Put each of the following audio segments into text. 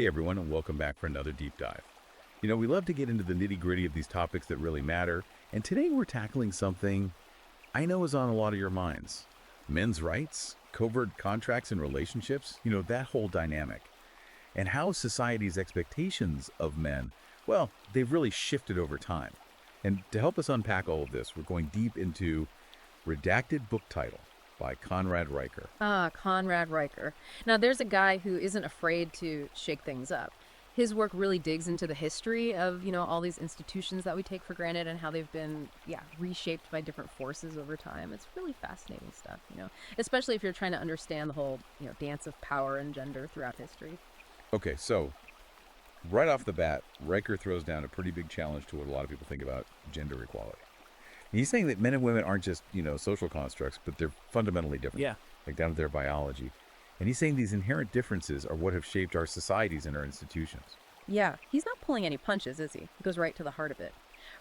everyone, and welcome back for another deep dive. We love to get into the nitty-gritty of these topics that really matter, and today we're tackling something I know is on a lot of your minds. Men's rights, covert contracts and relationships, that whole dynamic. And how society's expectations of men, well, they've really shifted over time. And to help us unpack all of this, we're going deep into Redacted Book Title by Conrad Riker. Conrad Riker. Now, there's a guy who isn't afraid to shake things up. His work really digs into the history of, all these institutions that we take for granted and how they've been, reshaped by different forces over time. It's really fascinating stuff, especially if you're trying to understand the whole, dance of power and gender throughout history. Okay, so right off the bat, Riker throws down a pretty big challenge to what a lot of people think about gender equality. He's saying that men and women aren't just, social constructs, but they're fundamentally different. Yeah. Like down to their biology. And he's saying these inherent differences are what have shaped our societies and our institutions. Yeah, he's not pulling any punches, is he? He goes right to the heart of it.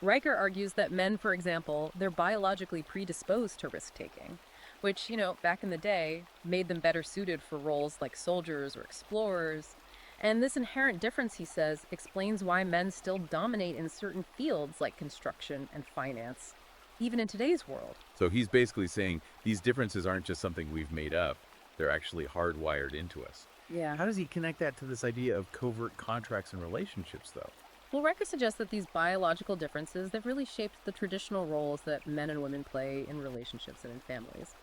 Riker argues that men, for example, they're biologically predisposed to risk-taking, which, back in the day, made them better suited for roles like soldiers or explorers. And this inherent difference, he says, explains why men still dominate in certain fields like construction and finance, even in today's world. So he's basically saying these differences aren't just something we've made up. They're actually hardwired into us. Yeah. How does he connect that to this idea of covert contracts and relationships, though? Well, Riker suggests that these biological differences, they've really shaped the traditional roles that men and women play in relationships and in families.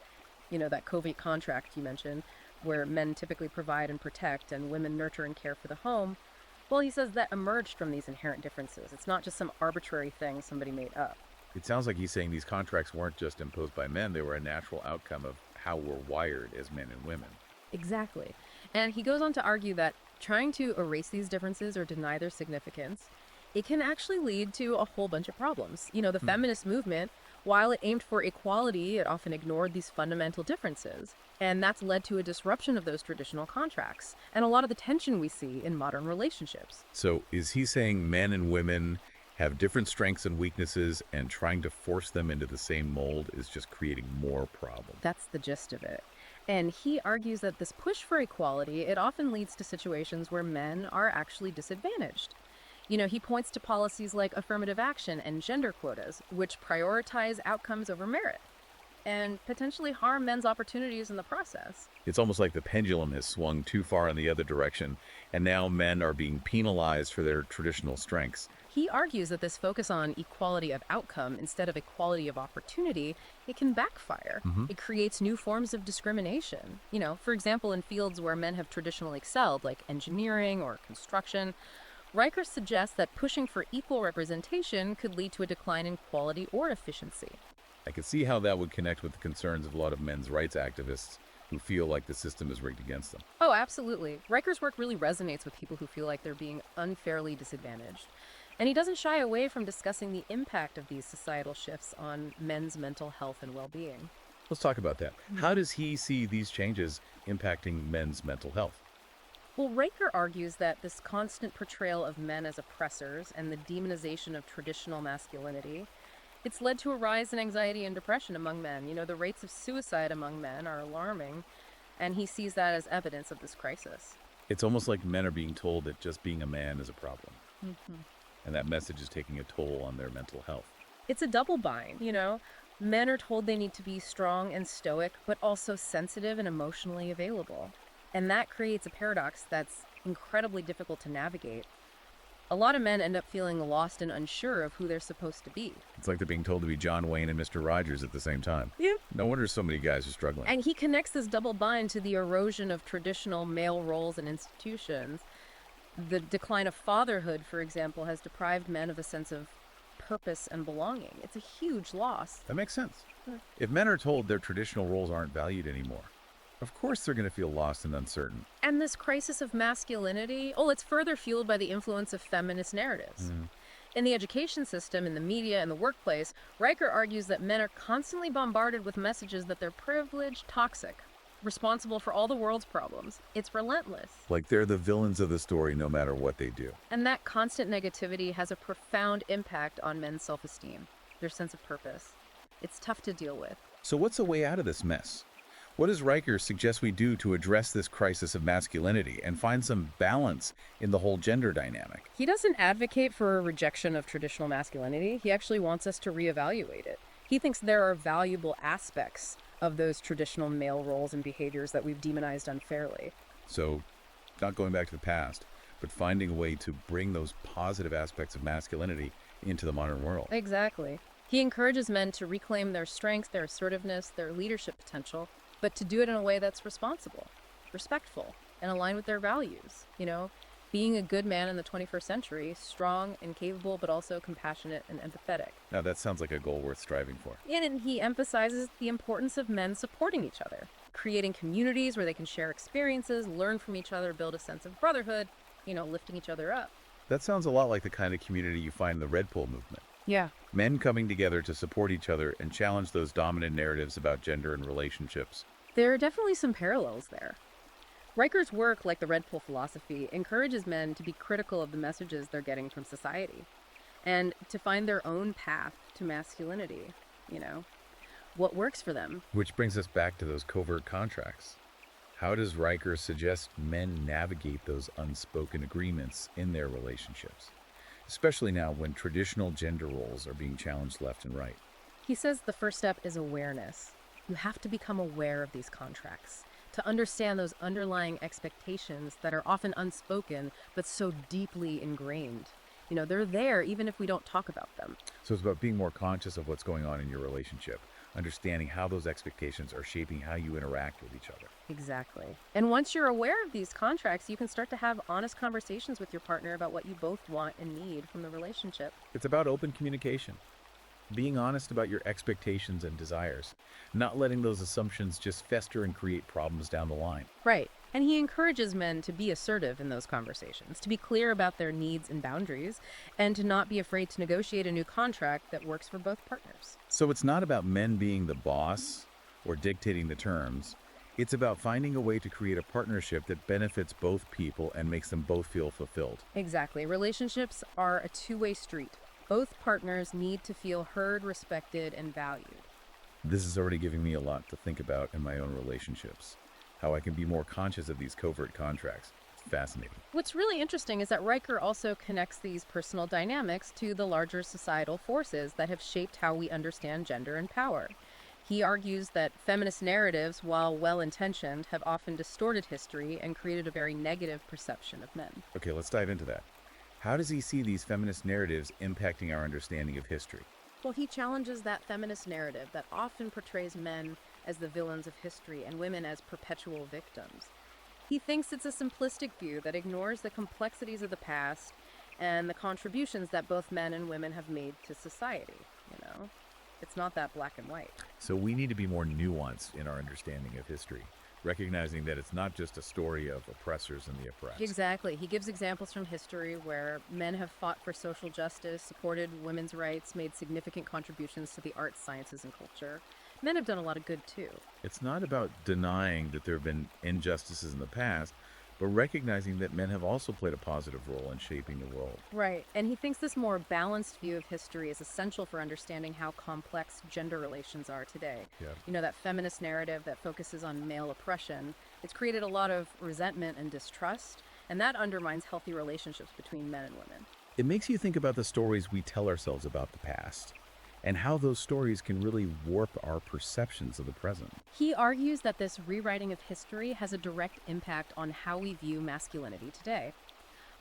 That covert contract you mentioned, where men typically provide and protect and women nurture and care for the home. Well, he says that emerged from these inherent differences. It's not just some arbitrary thing somebody made up. It sounds like he's saying these contracts weren't just imposed by men. They were a natural outcome of how we're wired as men and women. Exactly. And he goes on to argue that trying to erase these differences or deny their significance, it can actually lead to a whole bunch of problems. The feminist movement, while it aimed for equality, it often ignored these fundamental differences. And that's led to a disruption of those traditional contracts and a lot of the tension we see in modern relationships. So is he saying men and women have different strengths and weaknesses, and trying to force them into the same mold is just creating more problems? That's the gist of it. And he argues that this push for equality, it often leads to situations where men are actually disadvantaged. He points to policies like affirmative action and gender quotas, which prioritize outcomes over merit and potentially harm men's opportunities in the process. It's almost like the pendulum has swung too far in the other direction, and now men are being penalized for their traditional strengths. He argues that this focus on equality of outcome instead of equality of opportunity, it can backfire. It creates new forms of discrimination. For example, in fields where men have traditionally excelled, like engineering or construction, Riker suggests that pushing for equal representation could lead to a decline in quality or efficiency. I can see how that would connect with the concerns of a lot of men's rights activists who feel like the system is rigged against them. Oh, absolutely. Riker's work really resonates with people who feel like they're being unfairly disadvantaged. And he doesn't shy away from discussing the impact of these societal shifts on men's mental health and well-being. Let's talk about that. How does he see these changes impacting men's mental health? Well, Riker argues that this constant portrayal of men as oppressors and the demonization of traditional masculinity, it's led to a rise in anxiety and depression among men. The rates of suicide among men are alarming, and he sees that as evidence of this crisis. It's almost like men are being told that just being a man is a problem. And that message is taking a toll on their mental health. It's a double bind, Men are told they need to be strong and stoic, but also sensitive and emotionally available. And that creates a paradox that's incredibly difficult to navigate. A lot of men end up feeling lost and unsure of who they're supposed to be. It's like they're being told to be John Wayne and Mr. Rogers at the same time. Yeah. No wonder so many guys are struggling. And he connects this double bind to the erosion of traditional male roles and institutions. The decline of fatherhood, for example, has deprived men of a sense of purpose and belonging. It's a huge loss. That makes sense. If men are told their traditional roles aren't valued anymore, of course they're going to feel lost and uncertain. And this crisis of masculinity, it's further fueled by the influence of feminist narratives. In the education system, in the media, and the workplace, Riker argues that men are constantly bombarded with messages that they're privileged, toxic, responsible for all the world's problems. It's relentless. Like they're the villains of the story no matter what they do. And that constant negativity has a profound impact on men's self-esteem, their sense of purpose. It's tough to deal with. So what's the way out of this mess? What does Riker suggest we do to address this crisis of masculinity and find some balance in the whole gender dynamic? He doesn't advocate for a rejection of traditional masculinity. He actually wants us to reevaluate it. He thinks there are valuable aspects of those traditional male roles and behaviors that we've demonized unfairly. So, not going back to the past, but finding a way to bring those positive aspects of masculinity into the modern world. Exactly. He encourages men to reclaim their strengths, their assertiveness, their leadership potential, but to do it in a way that's responsible, respectful, and aligned with their values. Being a good man in the 21st century, strong and capable, but also compassionate and empathetic. Now, that sounds like a goal worth striving for. And he emphasizes the importance of men supporting each other, creating communities where they can share experiences, learn from each other, build a sense of brotherhood, lifting each other up. That sounds a lot like the kind of community you find in the Red Pill movement. Yeah. Men coming together to support each other and challenge those dominant narratives about gender and relationships. There are definitely some parallels there. Riker's work, like the Red Pill philosophy, encourages men to be critical of the messages they're getting from society and to find their own path to masculinity, what works for them. Which brings us back to those covert contracts. How does Riker suggest men navigate those unspoken agreements in their relationships, especially now when traditional gender roles are being challenged left and right? He says the first step is awareness. You have to become aware of these contracts, to understand those underlying expectations that are often unspoken but so deeply ingrained. They're there even if we don't talk about them. So it's about being more conscious of what's going on in your relationship, understanding how those expectations are shaping how you interact with each other. Exactly. And once you're aware of these contracts, you can start to have honest conversations with your partner about what you both want and need from the relationship. It's about open communication, being honest about your expectations and desires, not letting those assumptions just fester and create problems down the line. Right. And he encourages men to be assertive in those conversations, to be clear about their needs and boundaries, and to not be afraid to negotiate a new contract that works for both partners. So it's not about men being the boss or dictating the terms. It's about finding a way to create a partnership that benefits both people and makes them both feel fulfilled. Exactly. Relationships are a two-way street. Both partners need to feel heard, respected, and valued. This is already giving me a lot to think about in my own relationships, how I can be more conscious of these covert contracts. It's fascinating. What's really interesting is that Riker also connects these personal dynamics to the larger societal forces that have shaped how we understand gender and power. He argues that feminist narratives, while well-intentioned, have often distorted history and created a very negative perception of men. Okay, let's dive into that. How does he see these feminist narratives impacting our understanding of history? Well, he challenges that feminist narrative that often portrays men as the villains of history and women as perpetual victims. He thinks it's a simplistic view that ignores the complexities of the past and the contributions that both men and women have made to society, It's not that black and white. So we need to be more nuanced in our understanding of history, recognizing that it's not just a story of oppressors and the oppressed. Exactly. He gives examples from history where men have fought for social justice, supported women's rights, made significant contributions to the arts, sciences, and culture. Men have done a lot of good too. It's not about denying that there have been injustices in the past, but recognizing that men have also played a positive role in shaping the world. Right. And he thinks this more balanced view of history is essential for understanding how complex gender relations are today. Yeah. That feminist narrative that focuses on male oppression, it's created a lot of resentment and distrust, and that undermines healthy relationships between men and women. It makes you think about the stories we tell ourselves about the past, and how those stories can really warp our perceptions of the present. He argues that this rewriting of history has a direct impact on how we view masculinity today.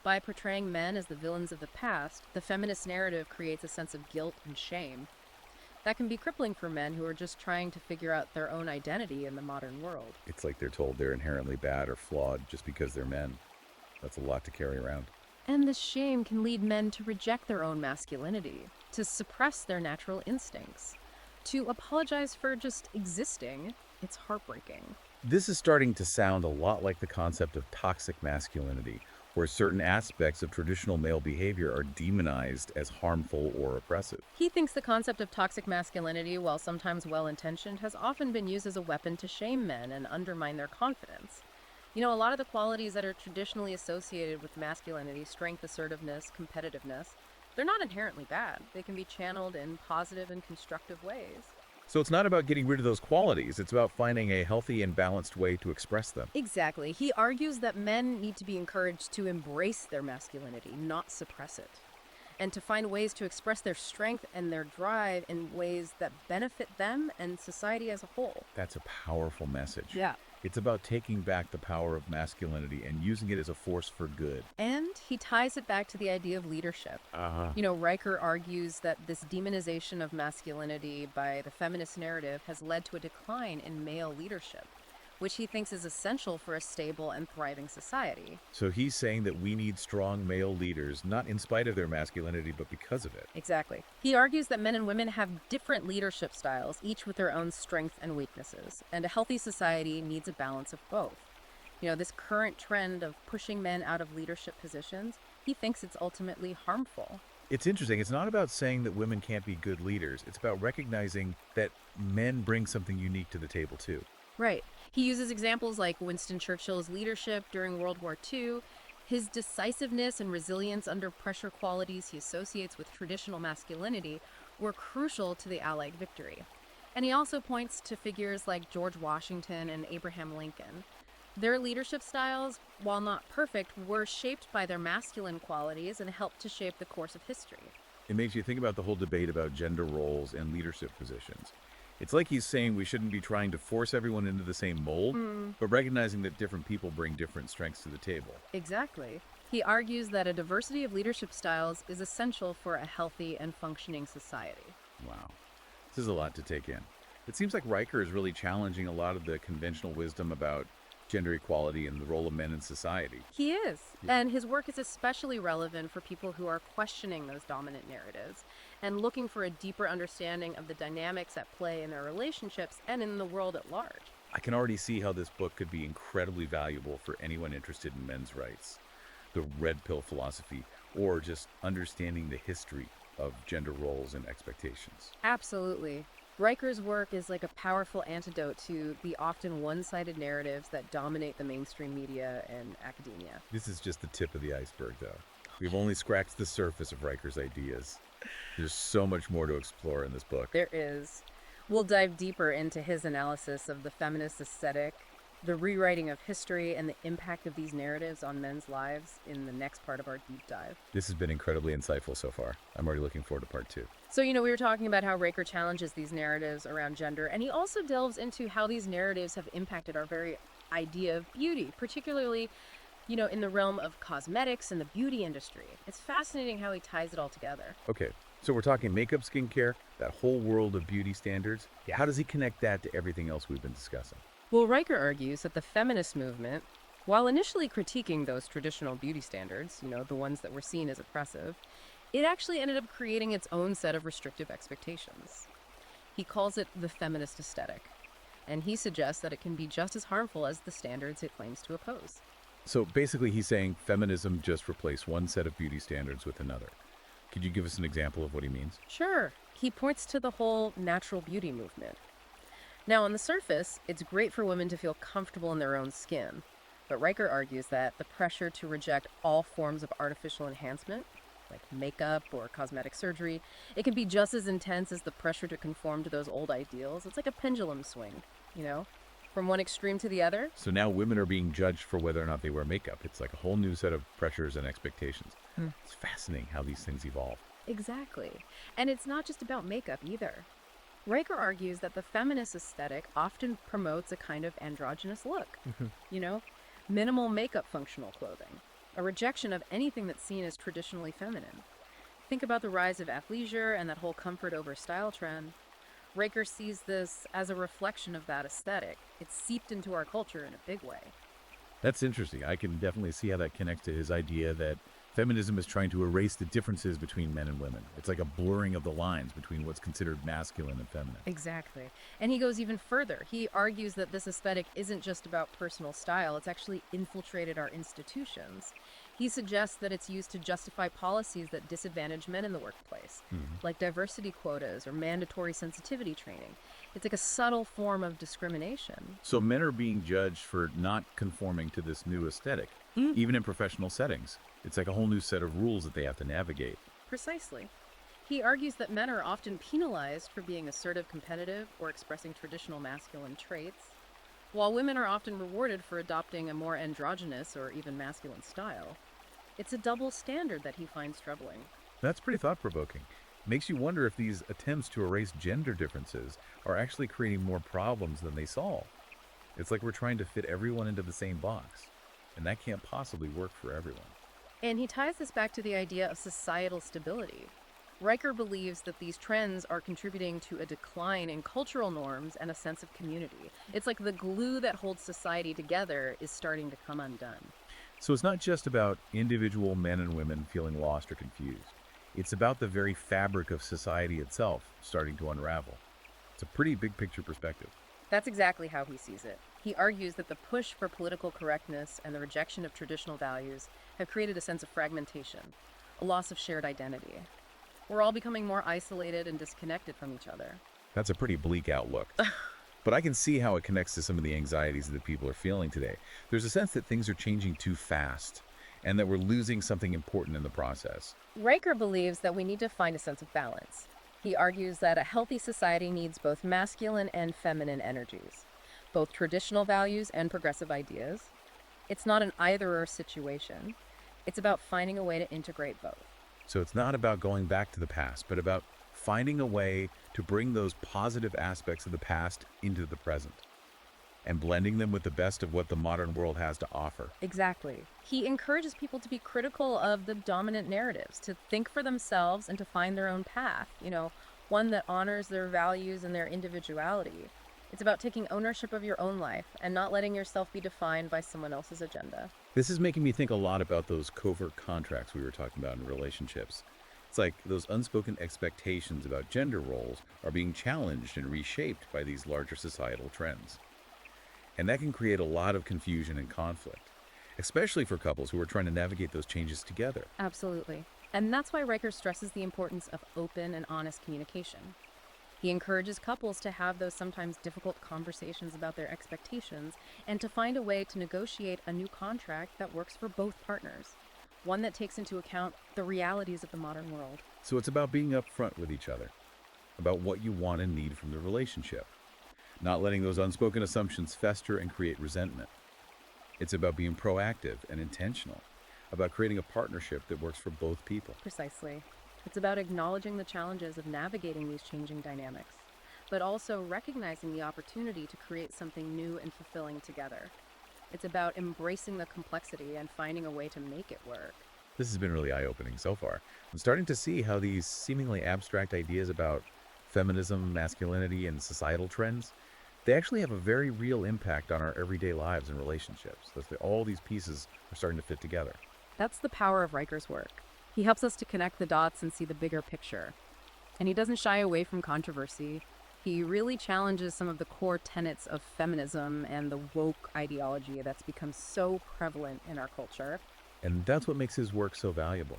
By portraying men as the villains of the past, the feminist narrative creates a sense of guilt and shame. That can be crippling for men who are just trying to figure out their own identity in the modern world. It's like they're told they're inherently bad or flawed just because they're men. That's a lot to carry around. And this shame can lead men to reject their own masculinity, to suppress their natural instincts, to apologize for just existing. It's heartbreaking. This is starting to sound a lot like the concept of toxic masculinity, where certain aspects of traditional male behavior are demonized as harmful or oppressive. He thinks the concept of toxic masculinity, while sometimes well-intentioned, has often been used as a weapon to shame men and undermine their confidence. A lot of the qualities that are traditionally associated with masculinity, strength, assertiveness, competitiveness, they're not inherently bad. They can be channeled in positive and constructive ways. So it's not about getting rid of those qualities. It's about finding a healthy and balanced way to express them. Exactly. He argues that men need to be encouraged to embrace their masculinity, not suppress it, and to find ways to express their strength and their drive in ways that benefit them and society as a whole. That's a powerful message. Yeah. It's about taking back the power of masculinity and using it as a force for good. And he ties it back to the idea of leadership. Riker argues that this demonization of masculinity by the feminist narrative has led to a decline in male leadership, which he thinks is essential for a stable and thriving society. So he's saying that we need strong male leaders, not in spite of their masculinity, but because of it. Exactly. He argues that men and women have different leadership styles, each with their own strengths and weaknesses, and a healthy society needs a balance of both. This current trend of pushing men out of leadership positions, he thinks it's ultimately harmful. It's interesting. It's not about saying that women can't be good leaders. It's about recognizing that men bring something unique to the table, too. Right. He uses examples like Winston Churchill's leadership during World War II, his decisiveness and resilience under pressure qualities he associates with traditional masculinity were crucial to the Allied victory. And he also points to figures like George Washington and Abraham Lincoln. Their leadership styles, while not perfect, were shaped by their masculine qualities and helped to shape the course of history. It makes you think about the whole debate about gender roles and leadership positions. It's like he's saying we shouldn't be trying to force everyone into the same mold, but recognizing that different people bring different strengths to the table. Exactly. He argues that a diversity of leadership styles is essential for a healthy and functioning society. Wow. This is a lot to take in. It seems like Riker is really challenging a lot of the conventional wisdom about gender equality and the role of men in society. He is. And his work is especially relevant for people who are questioning those dominant narratives and looking for a deeper understanding of the dynamics at play in their relationships and in the world at large. I can already see how this book could be incredibly valuable for anyone interested in men's rights, the red pill philosophy, or just understanding the history of gender roles and expectations. Absolutely. Riker's work is like a powerful antidote to the often one-sided narratives that dominate the mainstream media and academia. This is just the tip of the iceberg, though. We've only scratched the surface of Riker's ideas. There's so much more to explore in this book. There is. We'll dive deeper into his analysis of the feminist aesthetic, the rewriting of history, and the impact of these narratives on men's lives in the next part of our deep dive. This has been incredibly insightful so far. I'm already looking forward to part 2. So, we were talking about how Riker challenges these narratives around gender, and he also delves into how these narratives have impacted our very idea of beauty, particularly, in the realm of cosmetics and the beauty industry. It's fascinating how he ties it all together. Okay, so we're talking makeup, skincare, that whole world of beauty standards. How does he connect that to everything else we've been discussing? Well, Riker argues that the feminist movement, while initially critiquing those traditional beauty standards, the ones that were seen as oppressive, it actually ended up creating its own set of restrictive expectations. He calls it the feminist aesthetic, and he suggests that it can be just as harmful as the standards it claims to oppose. So basically he's saying feminism just replaced one set of beauty standards with another. Could you give us an example of what he means? Sure. He points to the whole natural beauty movement. Now, on the surface, it's great for women to feel comfortable in their own skin, but Riker argues that the pressure to reject all forms of artificial enhancement, like makeup or cosmetic surgery, it can be just as intense as the pressure to conform to those old ideals. It's like a pendulum swing, from one extreme to the other. So now women are being judged for whether or not they wear makeup. It's like a whole new set of pressures and expectations. It's fascinating how these things evolve. Exactly. And it's not just about makeup either. Riker argues that the feminist aesthetic often promotes a kind of androgynous look. Minimal makeup functional clothing, a rejection of anything that's seen as traditionally feminine. Think about the rise of athleisure and that whole comfort over style trend. Riker sees this as a reflection of that aesthetic. It's seeped into our culture in a big way. That's interesting. I can definitely see how that connects to his idea that feminism is trying to erase the differences between men and women. It's like a blurring of the lines between what's considered masculine and feminine. Exactly. And he goes even further. He argues that this aesthetic isn't just about personal style, it's actually infiltrated our institutions. He suggests that it's used to justify policies that disadvantage men in the workplace, like diversity quotas or mandatory sensitivity training. It's like a subtle form of discrimination. So men are being judged for not conforming to this new aesthetic, even in professional settings. It's like a whole new set of rules that they have to navigate. Precisely. He argues that men are often penalized for being assertive, competitive, or expressing traditional masculine traits, while women are often rewarded for adopting a more androgynous or even masculine style. It's a double standard that he finds troubling. That's pretty thought-provoking. Makes you wonder if these attempts to erase gender differences are actually creating more problems than they solve. It's like we're trying to fit everyone into the same box, and that can't possibly work for everyone. And he ties this back to the idea of societal stability. Riker believes that these trends are contributing to a decline in cultural norms and a sense of community. It's like the glue that holds society together is starting to come undone. So it's not just about individual men and women feeling lost or confused. It's about the very fabric of society itself starting to unravel. It's a pretty big picture perspective. That's exactly how he sees it. He argues that the push for political correctness and the rejection of traditional values have created a sense of fragmentation, a loss of shared identity. We're all becoming more isolated and disconnected from each other. That's a pretty bleak outlook. But I can see how it connects to some of the anxieties that people are feeling today. There's a sense that things are changing too fast and that we're losing something important in the process. Riker believes that we need to find a sense of balance. He argues that a healthy society needs both masculine and feminine energies, both traditional values and progressive ideas. It's not an either-or situation. It's about finding a way to integrate both. So it's not about going back to the past, but about finding a way to bring those positive aspects of the past into the present and blending them with the best of what the modern world has to offer. Exactly. He encourages people to be critical of the dominant narratives, to think for themselves and to find their own path, one that honors their values and their individuality. It's about taking ownership of your own life and not letting yourself be defined by someone else's agenda. This is making me think a lot about those covert contracts we were talking about in relationships. It's like those unspoken expectations about gender roles are being challenged and reshaped by these larger societal trends. And that can create a lot of confusion and conflict, especially for couples who are trying to navigate those changes together. Absolutely. And that's why Riker stresses the importance of open and honest communication. He encourages couples to have those sometimes difficult conversations about their expectations and to find a way to negotiate a new contract that works for both partners, one that takes into account the realities of the modern world. So it's about being upfront with each other, about what you want and need from the relationship, not letting those unspoken assumptions fester and create resentment. It's about being proactive and intentional, about creating a partnership that works for both people. Precisely. It's about acknowledging the challenges of navigating these changing dynamics, but also recognizing the opportunity to create something new and fulfilling together. It's about embracing the complexity and finding a way to make it work. This has been really eye-opening so far. I'm starting to see how these seemingly abstract ideas about feminism, masculinity, and societal trends, they actually have a very real impact on our everyday lives and relationships. All these pieces are starting to fit together. That's the power of Riker's work. He helps us to connect the dots and see the bigger picture. And he doesn't shy away from controversy. He really challenges some of the core tenets of feminism and the woke ideology that's become so prevalent in our culture. And that's what makes his work so valuable,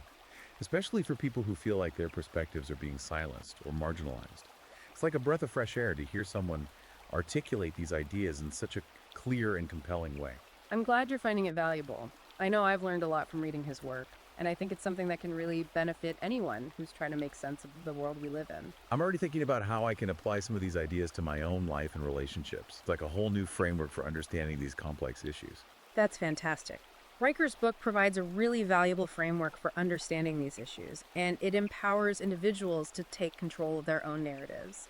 especially for people who feel like their perspectives are being silenced or marginalized. It's like a breath of fresh air to hear someone articulate these ideas in such a clear and compelling way. I'm glad you're finding it valuable. I know I've learned a lot from reading his work, and I think it's something that can really benefit anyone who's trying to make sense of the world we live in. I'm already thinking about how I can apply some of these ideas to my own life and relationships. It's like a whole new framework for understanding these complex issues. That's fantastic. Riker's book provides a really valuable framework for understanding these issues, and it empowers individuals to take control of their own narratives.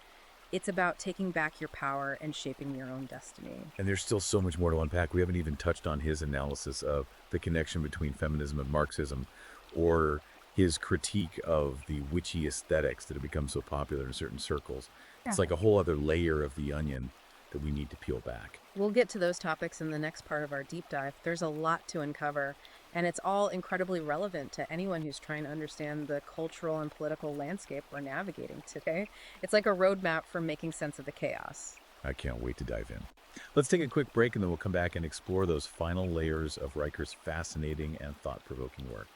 It's about taking back your power and shaping your own destiny. And there's still so much more to unpack. We haven't even touched on his analysis of the connection between feminism and Marxism, or his critique of the witchy aesthetics that have become so popular in certain circles. It's like a whole other layer of the onion that we need to peel back. We'll get to those topics in the next part of our deep dive. There's a lot to uncover, and it's all incredibly relevant to anyone who's trying to understand the cultural and political landscape we're navigating today. It's like a roadmap for making sense of the chaos. I can't wait to dive in. Let's take a quick break and then we'll come back and explore those final layers of Riker's fascinating and thought-provoking work.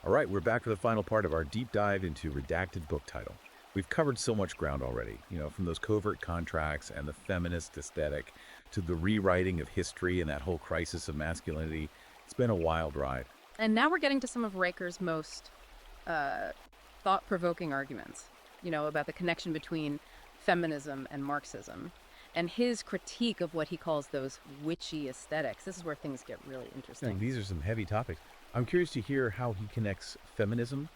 All right, we're back for the final part of our deep dive into redacted book title. We've covered so much ground already, from those covert contracts and the feminist aesthetic to the rewriting of history and that whole crisis of masculinity. It's been a wild ride. And now we're getting to some of Riker's most thought-provoking arguments, about the connection between feminism and Marxism, and his critique of what he calls those witchy aesthetics. This is where things get really interesting. These are some heavy topics. I'm curious to hear how he connects feminism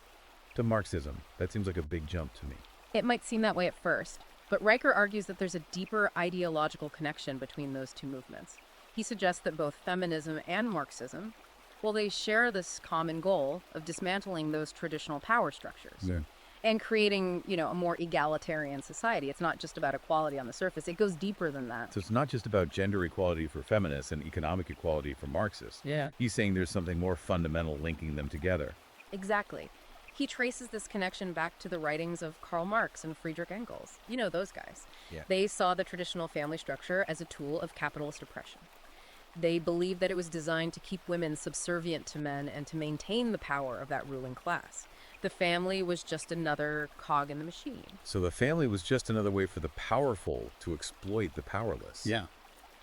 to Marxism. That seems like a big jump to me. It might seem that way at first, but Riker argues that there's a deeper ideological connection between those two movements. He suggests that both feminism and Marxism, well, they share this common goal of dismantling those traditional power structures. Yeah. And creating, a more egalitarian society. It's not just about equality on the surface. It goes deeper than that. So it's not just about gender equality for feminists and economic equality for Marxists. Yeah. He's saying there's something more fundamental linking them together. Exactly. He traces this connection back to the writings of Karl Marx and Friedrich Engels. You know those guys. Yeah. They saw the traditional family structure as a tool of capitalist oppression. They believed that it was designed to keep women subservient to men and to maintain the power of that ruling class. The family was just another cog in the machine. So the family was just another way for the powerful to exploit the powerless. Yeah.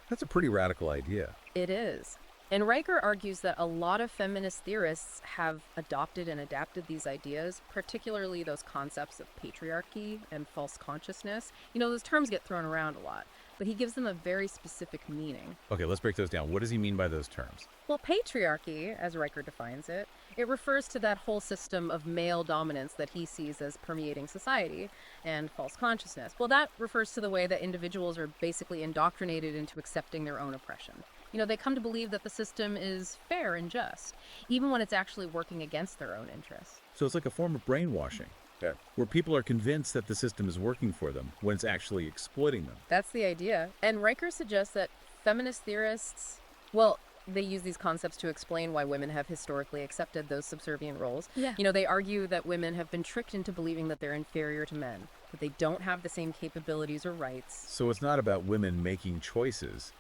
That's a pretty radical idea. It is. And Riker argues that a lot of feminist theorists have adopted and adapted these ideas, particularly those concepts of patriarchy and false consciousness. Those terms get thrown around a lot, but he gives them a very specific meaning. Okay, let's break those down. What does he mean by those terms? Well, patriarchy, as Riker defines it, it refers to that whole system of male dominance that he sees as permeating society, and false consciousness. Well, that refers to the way that individuals are basically indoctrinated into accepting their own oppression. They come to believe that the system is fair and just, even when it's actually working against their own interests. So it's like a form of brainwashing. Yeah. Where people are convinced that the system is working for them when it's actually exploiting them. That's the idea. And Riker suggests that feminist theorists, well, they use these concepts to explain why women have historically accepted those subservient roles. Yeah. They argue that women have been tricked into believing that they're inferior to men, that they don't have the same capabilities or rights. So it's not about women making choices.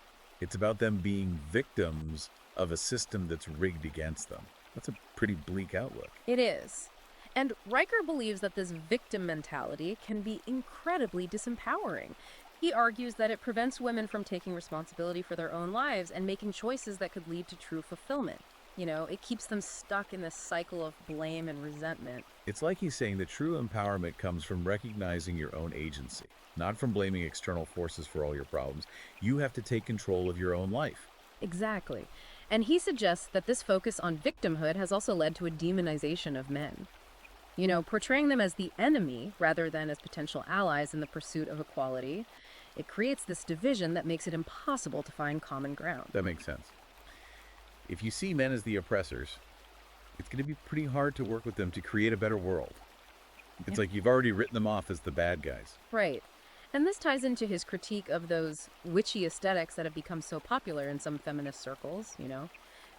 It's about them being victims of a system that's rigged against them. That's a pretty bleak outlook. It is. And Riker believes that this victim mentality can be incredibly disempowering. He argues that it prevents women from taking responsibility for their own lives and making choices that could lead to true fulfillment. It keeps them stuck in this cycle of blame and resentment. It's like he's saying that true empowerment comes from recognizing your own agency, not from blaming external forces for all your problems. You have to take control of your own life. Exactly. And he suggests that this focus on victimhood has also led to a demonization of men. Portraying them as the enemy rather than as potential allies in the pursuit of equality, it creates this division that makes it impossible to find common ground. That makes sense. If you see men as the oppressors, it's going to be pretty hard to work with them to create a better world. It's like you've already written them off as the bad guys. Right. And this ties into his critique of those witchy aesthetics that have become so popular in some feminist circles,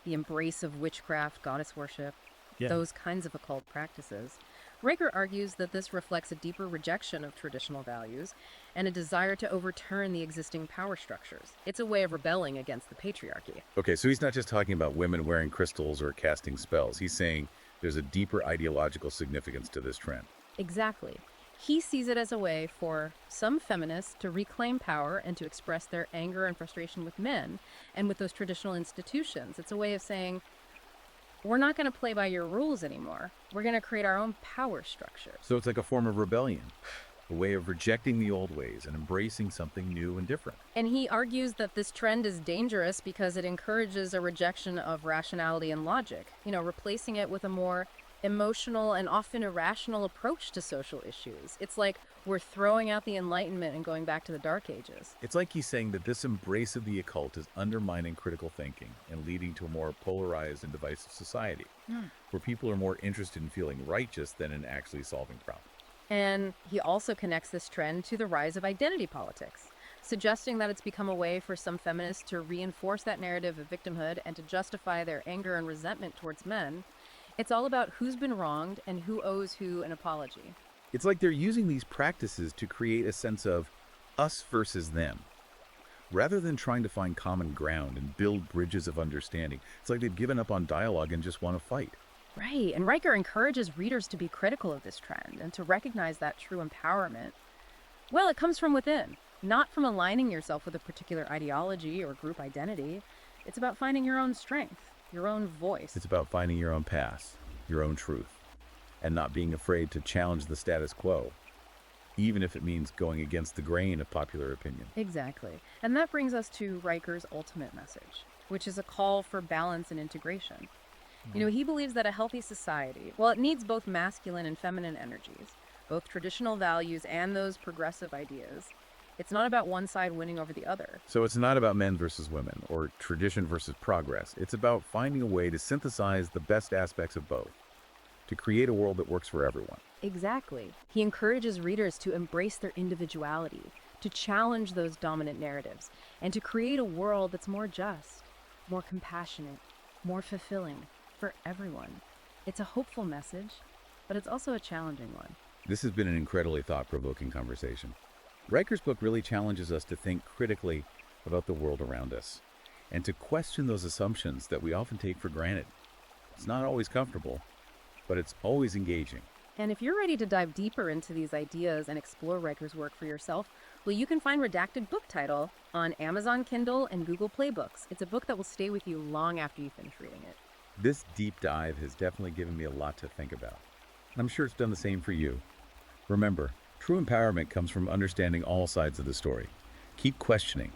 the embrace of witchcraft, goddess worship, those kinds of occult practices. Riker argues that this reflects a deeper rejection of traditional values and a desire to overturn the existing power structures. It's a way of rebelling against the patriarchy. Okay, so he's not just talking about women wearing crystals or casting spells. He's saying there's a deeper ideological significance to this trend. Exactly. He sees it as a way for some feminists to reclaim power and to express their anger and frustration with men and with those traditional institutions. It's a way of saying, we're not going to play by your rules anymore. We're going to create our own power structure. So it's like a form of rebellion, a way of rejecting the old ways and embracing something new and different. And he argues that this trend is dangerous because it encourages a rejection of rationality and logic, replacing it with a more emotional and often irrational approach to social issues. It's like we're throwing out the Enlightenment and going back to the Dark Ages. It's like he's saying that this embrace of the occult is undermining critical thinking and leading to a more polarized and divisive society, where people are more interested in feeling righteous than in actually solving problems. And he also connects this trend to the rise of identity politics, suggesting that it's become a way for some feminists to reinforce that narrative of victimhood and to justify their anger and resentment towards men. It's all about who's been wronged and who owes who an apology. It's like they're using these practices to create a sense of us versus them. Rather than trying to find common ground and build bridges of understanding, it's like they've given up on dialogue and just want to fight. Right, and Riker encourages readers to be critical of this trend and to recognize that true empowerment, well, it comes from within, not from aligning yourself with a particular ideology or group identity. It's about finding your own strength, your own voice. It's about finding your own path, your own truth. and not being afraid to challenge the status quo, even if it means going against the grain of popular opinion. Exactly. And that brings us to Riker's ultimate message, which is a call for balance and integration. He believes that a healthy society, well, it needs both masculine and feminine energies, both traditional values and those progressive ideas. It's not about one side winning over the other. So it's not about men versus women or tradition versus progress. It's about finding a way to synthesize the best aspects of both to create a world that works for everyone. Exactly. He encourages readers to embrace their individuality, to challenge those dominant narratives, and to create a world that's more just, more compassionate, more fulfilling for everyone. It's a hopeful message, but it's also a challenging one. This has been an incredibly thought-provoking conversation. Riker's book really challenges us to think critically about the world around us and to question those assumptions that we often take for granted. It's not always comfortable, but it's always engaging. And if you're ready to dive deeper into these ideas and explore Riker's work for yourself, well, you can find Redacted Book Title on Amazon Kindle and Google Play Books. It's a book that will stay with you long after you finish reading it. This deep dive has definitely given me a lot to think about. I'm sure it's done the same for you. Remember, true empowerment comes from understanding all sides of the story. Keep questioning,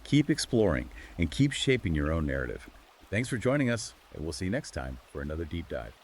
keep exploring, and keep shaping your own narrative. Thanks for joining us, and we'll see you next time for another deep dive.